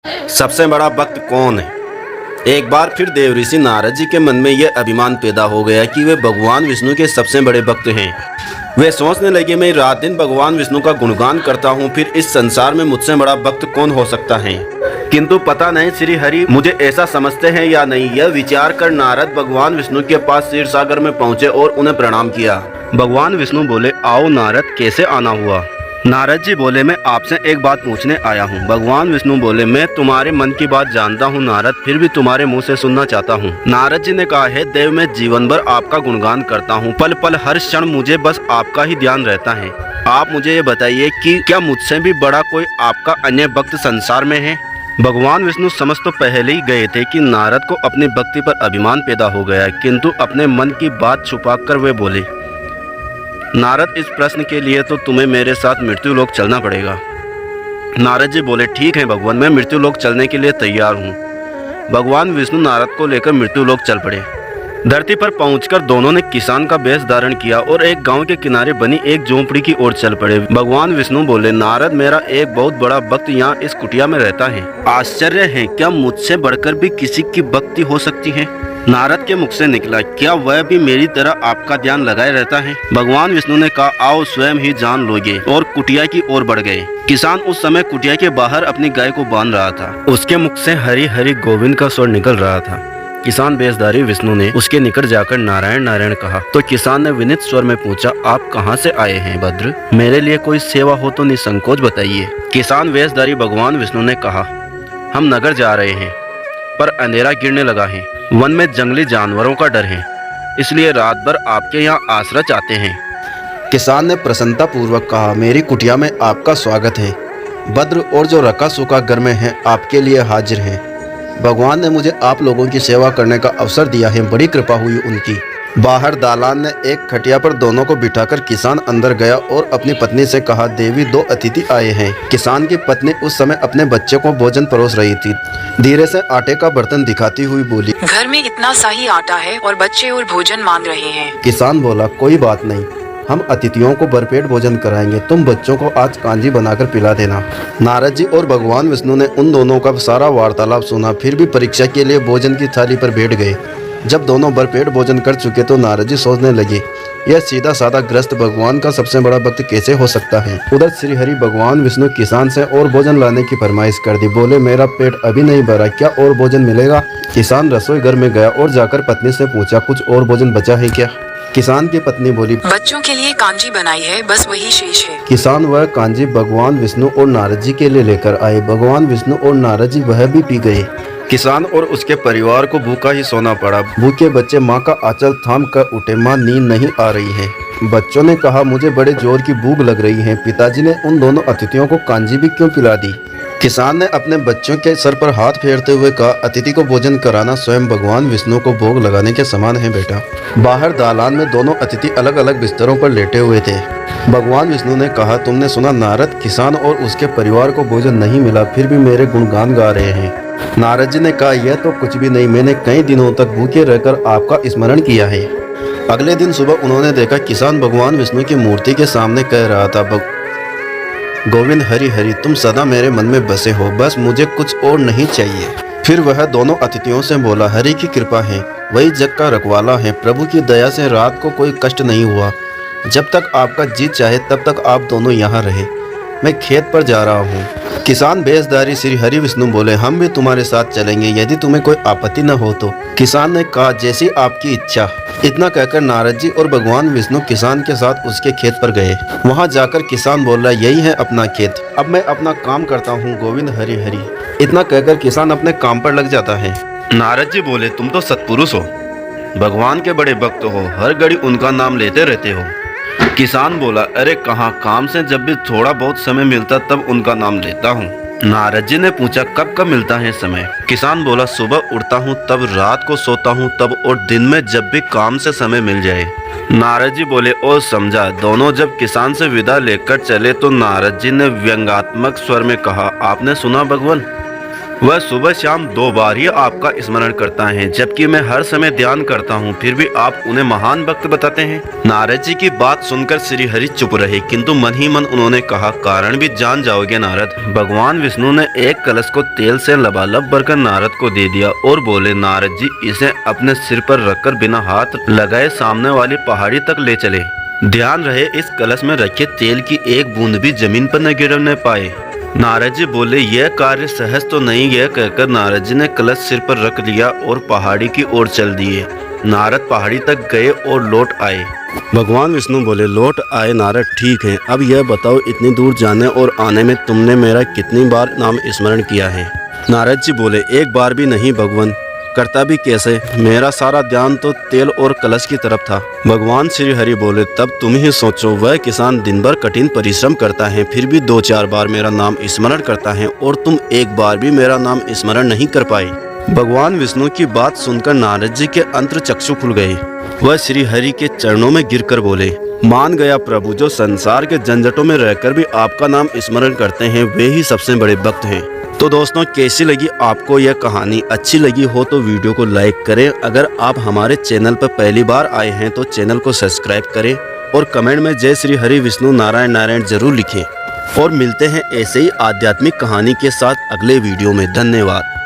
सबसे बड़ा भक्त कौन है? एक बार फिर देवऋषि नारद जी के मन में यह अभिमान पैदा हो गया कि वे भगवान विष्णु के सबसे बड़े भक्त हैं। वे सोचने लगे, मैं रात दिन भगवान विष्णु का गुणगान करता हूँ, फिर इस संसार में मुझसे बड़ा भक्त कौन हो सकता है। किंतु पता नहीं श्री हरि मुझे ऐसा समझते हैं या नहीं। यह विचार कर नारद भगवान विष्णु के पास क्षीर सागर में पहुँचे और उन्हें प्रणाम किया। भगवान विष्णु बोले, आओ नारद, कैसे आना हुआ? नारद जी बोले, मैं आपसे एक बात पूछने आया हूँ। भगवान विष्णु बोले, मैं तुम्हारे मन की बात जानता हूँ नारद, फिर भी तुम्हारे मुंह से सुनना चाहता हूँ। नारद जी ने कहा, है देव, मैं जीवन भर आपका गुणगान करता हूँ, पल पल हर क्षण मुझे बस आपका ही ध्यान रहता है। आप मुझे ये बताइए कि क्या मुझसे भी बड़ा कोई आपका अन्य भक्त संसार में है? भगवान विष्णु समझ तो पहले ही गए थे कि नारद को अपनी भक्ति पर अभिमान पैदा हो गया, किंतु अपने मन की बात छुपाकर वे बोले, नारद, इस प्रश्न के लिए तो तुम्हें मेरे साथ मृत्यु लोक चलना पड़ेगा। नारद जी बोले, ठीक है भगवान, मैं मृत्यु लोक चलने के लिए तैयार हूँ। भगवान विष्णु नारद को लेकर मृत्यु लोक चल पड़े। धरती पर पहुंचकर दोनों ने किसान का वेश धारण किया और एक गांव के किनारे बनी एक झोंपड़ी की ओर चल पड़े। भगवान विष्णु बोले, नारद, मेरा एक बहुत बड़ा भक्त यहाँ इस कुटिया में रहता है। आश्चर्य है, क्या मुझसे बढ़कर भी किसी की भक्ति हो सकती है? नारद के मुख से निकला, क्या वह भी मेरी तरह आपका ध्यान लगाए रहता है? भगवान विष्णु ने कहा, आओ स्वयं ही जान लोगे, और कुटिया की ओर बढ़ गए। किसान उस समय कुटिया के बाहर अपनी गाय को बांध रहा था। उसके मुख से हरि हरि गोविंद का स्वर निकल रहा था। किसान वेशधारी विष्णु ने उसके निकट जाकर नारायण नारायण कहा तो किसान ने विनीत स्वर में पूछा, आप कहाँ से आए हैं भद्र? मेरे लिए कोई सेवा हो तो निसंकोच बताइए। किसान वेशधारी भगवान विष्णु ने कहा, हम नगर जा रहे हैं, पर अंधेरा गिरने लगा है। वन में जंगली जानवरों का डर है, इसलिए रात भर आपके यहाँ आश्रय चाहते हैं। किसान ने प्रसन्नता पूर्वक कहा, मेरी कुटिया में आपका स्वागत है। भद्र और जो रखा सूखा घर में है आपके लिए हाजिर है। भगवान ने मुझे आप लोगों की सेवा करने का अवसर दिया है, बड़ी कृपा हुई उनकी। बाहर दालान ने एक खटिया पर दोनों को बिठाकर किसान अंदर गया और अपनी पत्नी से कहा, देवी, दो अतिथि आए हैं। किसान की पत्नी उस समय अपने बच्चे को भोजन परोस रही थी। धीरे से आटे का बर्तन दिखाती हुई बोली, घर में इतना सा ही आटा है और बच्चे और भोजन मांग रहे हैं। किसान बोला, कोई बात नहीं, हम अतिथियों को भरपेट भोजन कराएंगे, तुम बच्चों को आज कांजी बनाकर पिला देना। नारद जी और भगवान विष्णु ने उन दोनों का सारा वार्तालाप सुना, फिर भी परीक्षा के लिए भोजन की थाली पर बैठ गए। जब दोनों भरपेट भोजन कर चुके तो नारद जी सोचने लगे, यह सीधा साधा ग्रस्त भगवान का सबसे बड़ा भक्त कैसे हो सकता है। उधर श्री हरि भगवान विष्णु किसान से और भोजन लाने की फरमाइश कर दी। बोले, मेरा पेट अभी नहीं भरा, क्या और भोजन मिलेगा? किसान रसोई घर में गया और जाकर पत्नी से पूछा, कुछ और भोजन बचा है क्या? किसान की पत्नी बोली, बच्चों के लिए कांजी बनाई है, बस वही शेष है। किसान वह कांजी भगवान विष्णु और नारद जी के लिए लेकर आए। भगवान विष्णु और नारद जी वह भी पी गए। किसान और उसके परिवार को भूखा ही सोना पड़ा। भूखे बच्चे माँ का आंचल थाम कर उठे, माँ नींद नहीं आ रही है। बच्चों ने कहा, मुझे बड़े जोर की भूख लग रही है। पिताजी ने उन दोनों अतिथियों को कांजी भी क्यों पिला दी? किसान ने अपने बच्चों के सर पर हाथ फेरते हुए कहा, अतिथि को भोजन कराना स्वयं भगवान विष्णु को भोग लगाने के समान है बेटा। बाहर दालान में दोनों अतिथि अलग अलग बिस्तरों पर लेटे हुए थे। भगवान विष्णु ने कहा, तुमने सुना नारद, किसान और उसके परिवार को भोजन नहीं मिला, फिर भी मेरे गुणगान गा रहे हैं। नारद जी ने कहा, यह तो कुछ भी नहीं, मैंने कई दिनों तक भूखे रहकर आपका स्मरण किया है। अगले दिन सुबह उन्होंने देखा किसान भगवान विष्णु की मूर्ति के सामने कह रहा था, गोविंद हरि हरि, तुम सदा मेरे मन में बसे हो, बस मुझे कुछ और नहीं चाहिए। फिर वह दोनों अतिथियों से बोला, हरि की कृपा है, वही जग का रखवाला है, प्रभु की दया से रात को कोई कष्ट नहीं हुआ। जब तक आपका जी चाहे तब तक आप दोनों यहाँ रहे, मैं खेत पर जा रहा हूँ। किसान बेसदारी श्री हरि विष्णु बोले, हम भी तुम्हारे साथ चलेंगे, यदि तुम्हें कोई आपत्ति न हो तो। किसान ने कहा, जैसी आपकी इच्छा। इतना कहकर नारद जी और भगवान विष्णु किसान के साथ उसके खेत पर गए। वहां जाकर किसान बोला, यही है अपना खेत, अब मैं अपना काम करता हूँ, गोविंद हरि हरि। इतना कहकर किसान अपने काम पर लग जाता है। नारद जी बोले, तुम तो सत्पुरुष हो, भगवान के बड़े भक्त हो, हर घड़ी उनका नाम लेते रहते हो। किसान बोला, अरे कहाँ, काम से जब भी थोड़ा बहुत समय मिलता तब उनका नाम लेता हूँ। नारद जी ने पूछा, कब कब मिलता है समय? किसान बोला, सुबह उठता हूँ तब, रात को सोता हूँ तब, और दिन में जब भी काम से समय मिल जाए। नारद जी बोले, ओ समझा। दोनों जब किसान से विदा लेकर चले तो नारद जी ने व्यंग्यात्मक स्वर में कहा, आपने सुना भगवान, वह सुबह शाम 2 बार ही आपका स्मरण करता है, जबकि मैं हर समय ध्यान करता हूँ, फिर भी आप उन्हें महान भक्त बताते हैं। नारद जी की बात सुनकर श्री हरि चुप रहे, किंतु मन ही मन उन्होंने कहा, कारण भी जान जाओगे नारद। भगवान विष्णु ने एक कलश को तेल से लबालब भरकर नारद को दे दिया और बोले, नारद जी इसे अपने सिर पर रखकर बिना हाथ लगाए सामने वाली पहाड़ी तक ले चले। ध्यान रहे इस कलश में रखे तेल की एक बूंद भी जमीन पर न गिरने पाए। नारद जी बोले, यह कार्य सहज तो नहीं। यह कहकर नारद जी ने कलश सिर पर रख लिया और पहाड़ी की ओर चल दिए। नारद पहाड़ी तक गए और लौट आए। भगवान विष्णु बोले, लौट आए नारद, ठीक है। अब यह बताओ, इतनी दूर जाने और आने में तुमने मेरा कितनी बार नाम स्मरण किया है? नारद जी बोले, एक बार भी नहीं भगवान। करता भी कैसे? मेरा सारा ध्यान तो तेल और कलश की तरफ था। भगवान श्री हरि बोले, तब तुम ही सोचो, वह किसान दिन भर कठिन परिश्रम करता है, फिर भी 2-4 बार मेरा नाम स्मरण करता है, और तुम एक बार भी मेरा नाम स्मरण नहीं कर पाए। भगवान विष्णु की बात सुनकर नारद जी के अंतर चक्षु खुल गए। वह श्री हरि के चरणों में गिरकर बोले, मान गया प्रभु, जो संसार के झंझटों में रहकर भी आपका नाम स्मरण करते हैं, वे ही सबसे बड़े भक्त हैं। तो दोस्तों, कैसी लगी आपको यह कहानी? अच्छी लगी हो तो वीडियो को लाइक करें। अगर आप हमारे चैनल पर पहली बार आए हैं तो चैनल को सब्सक्राइब करें और कमेंट में जय श्री हरि विष्णु नारायण नारायण जरूर लिखें। और मिलते हैं ऐसे ही आध्यात्मिक कहानी के साथ अगले वीडियो में। धन्यवाद।